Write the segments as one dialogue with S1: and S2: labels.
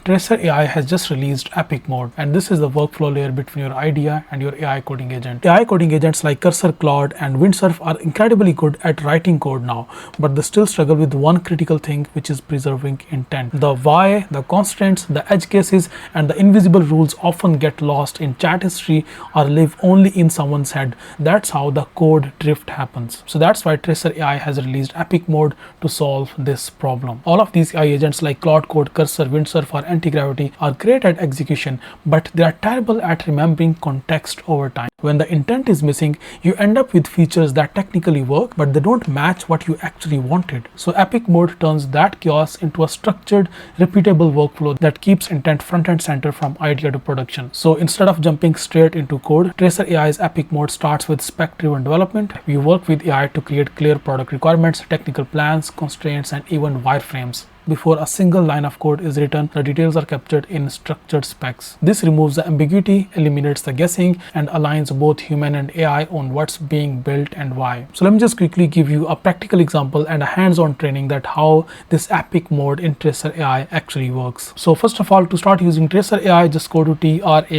S1: Traycer AI has just released Epic Mode, and this is the workflow layer between your idea and your AI coding agent. AI coding agents like Cursor, Claude, and Windsurf are incredibly good at writing code now, but they still struggle with one critical thing, which is preserving intent. The why, the constraints, the edge cases, and the invisible rules often get lost in chat history or live only in someone's head. That's how the code drift happens. So that's why Traycer AI has released Epic Mode to solve this problem. All of these AI agents like Claude Code, Cursor, Windsurf, or Anti-Gravity are great at execution, but they are terrible at remembering context over time. When the intent is missing, you end up with features that technically work, but they don't match what you actually wanted. So Epic Mode turns that chaos into a structured, repeatable workflow that keeps intent front and center from idea to production. So instead of jumping straight into code, Traycer AI's Epic Mode starts with spec-driven development. We work with AI to create clear product requirements, technical plans, constraints, and even wireframes. Before a single line of code is written, the details are captured in structured specs. This removes the ambiguity, eliminates the guessing, and aligns both human and AI on what's being built and why. So let me just quickly give you a practical example and a hands-on training that how this Epic Mode in Traycer AI actually works. So first of all, to start using Traycer AI, just go to traycer.ai,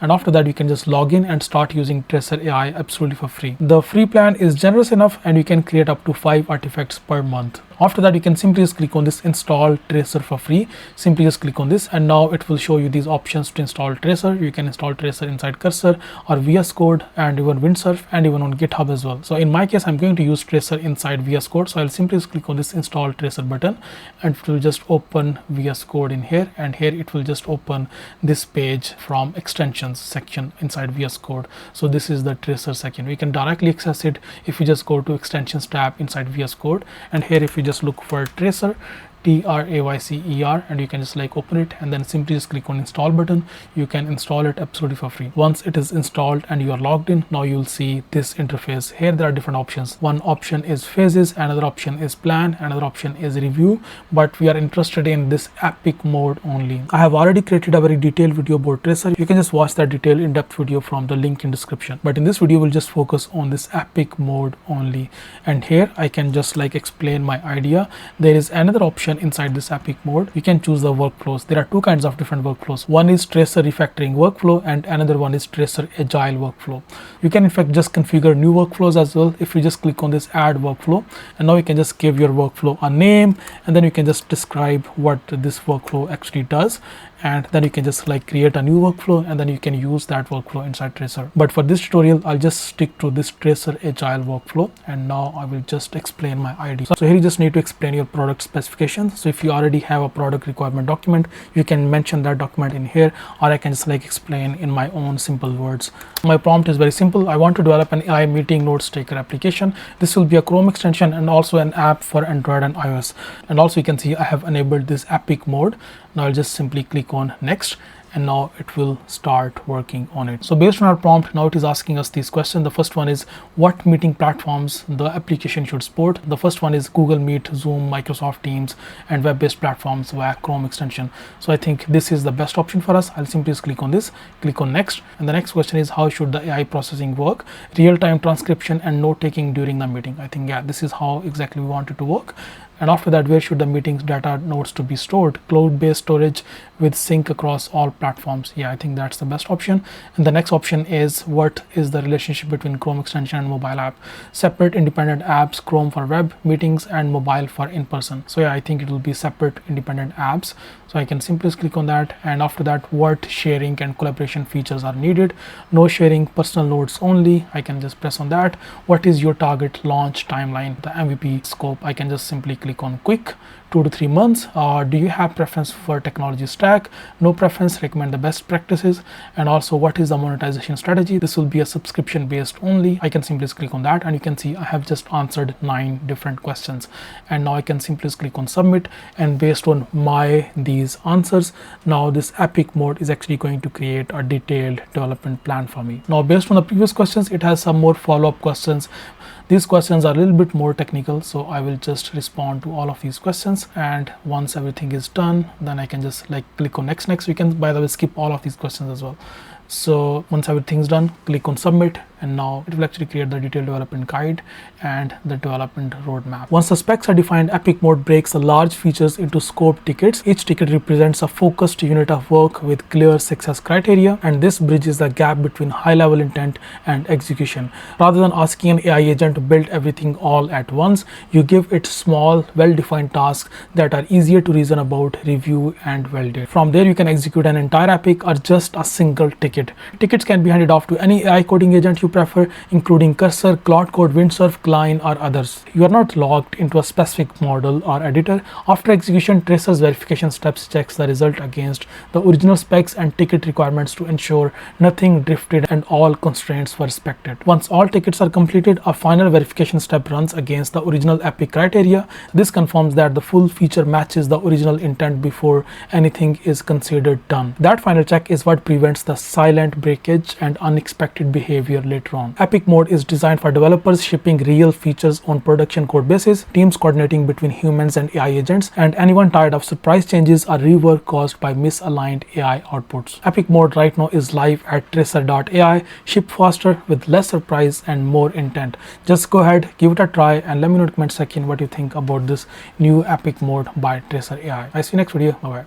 S1: and after that you can just log in and start using Traycer AI absolutely for free. The free plan is generous enough and you can create up to 5 artifacts per month. After that, you can simply just click on this install Traycer for free. Simply just click on this, and now it will show you these options to install Traycer. You can install Traycer inside Cursor or VS Code and even Windsurf and even on GitHub as well. So in my case, I'm going to use Traycer inside VS Code. So I'll simply just click on this install Traycer button, and it will just open VS Code in here, and here it will just open this page from extensions section inside VS Code. So this is the Traycer section. We can directly access it if you just go to extensions tab inside VS Code, and here if you just look for Traycer, Traycer, and you can just like open it and then simply just click on install button. You can install it absolutely for free. Once it is installed and you are logged in, now you'll see this interface. Here there are different options. One option is phases, another option is plan, another option is review, but we are interested in this Epic Mode only. I have already created a very detailed video about Traycer. You can just watch that detailed in-depth video from the link in description, but in this video we'll just focus on this Epic Mode only. And here I can just like explain my idea. There is another option inside this Epic Mode. You can choose the workflows. There are two kinds of different workflows. One is Traycer refactoring workflow and another one is Traycer agile workflow. You can in fact just configure new workflows as well if you just click on this add workflow, and now you can just give your workflow a name, and then you can just describe what this workflow actually does, and then you can just like create a new workflow and then you can use that workflow inside Traycer. But for this tutorial, I'll just stick to this Traycer agile workflow, and now I will just explain my idea. So here you just need to explain your product specifications. So if you already have a product requirement document, you can mention that document in here, or I can just like explain in my own simple words. My prompt is very simple. I want to develop an AI meeting notes taker application. This will be a Chrome extension and also an app for Android and iOS. And also you can see I have enabled this Epic Mode. Now I'll just simply click on next, and now it will start working on it. So based on our prompt, now it is asking us these questions. The first one is what meeting platforms the application should support. The first one is Google Meet, Zoom, Microsoft Teams, and web-based platforms via Chrome extension. So I think this is the best option for us. I'll simply just click on this, click on next. And the next question is how should the AI processing work? Real-time transcription and note-taking during the meeting. I think, yeah, this is how exactly we want it to work. And after that, where should the meetings data notes to be stored? Cloud-based storage with sync across all platforms. Yeah, I think that's the best option. And the next option is what is the relationship between Chrome extension and mobile app? Separate independent apps, Chrome for web meetings and mobile for in-person. So yeah, I think it will be separate independent apps. So I can simply click on that, and after that, what sharing and collaboration features are needed? No sharing, personal notes only. I can just press on that. What is your target launch timeline? The MVP scope, I can just simply click on quick, 2 to 3 months. Do you have preference for technology stack? No preference, recommend the best practices. And also, what is the monetization strategy? This will be a subscription based only. I can simply click on that, and you can see I have just answered 9 different questions. And now I can simply click on submit, and based on these answers, now this Epic Mode is actually going to create a detailed development plan for me. Now based on the previous questions, it has some more follow-up questions. These questions are a little bit more technical, so I will just respond to all of these questions, and once everything is done, then I can just like click on next. You can, by the way, skip all of these questions as well. So once everything's done, click on submit, and now it will actually create the detailed development guide and the development roadmap. Once the specs are defined, Epic Mode breaks the large features into scope tickets. Each ticket represents a focused unit of work with clear success criteria, and this bridges the gap between high-level intent and execution. Rather than asking an AI agent to build everything all at once, you give it small, well-defined tasks that are easier to reason about, review, and validate. From there, you can execute an entire epic or just a single ticket. Tickets can be handed off to any AI coding agent you prefer, including Cursor, Claude Code, Windsurf, Klein, or others. You are not locked into a specific model or editor. After execution, Traycer's verification steps checks the result against the original specs and ticket requirements to ensure nothing drifted and all constraints were respected. Once all tickets are completed, a final verification step runs against the original epic criteria. This confirms that the full feature matches the original intent before anything is considered done. That final check is what prevents the silent breakage and unexpected behavior later on. Epic Mode is designed for developers shipping real features on production code basis, teams coordinating between humans and AI agents, and anyone tired of surprise changes or rework caused by misaligned AI outputs. Epic Mode right now is live at Traycer.ai. Ship faster with less surprise and more intent. Just go ahead, give it a try, and let me know in the comment section what you think about this new Epic Mode by Traycer AI. I see you next video. Bye bye.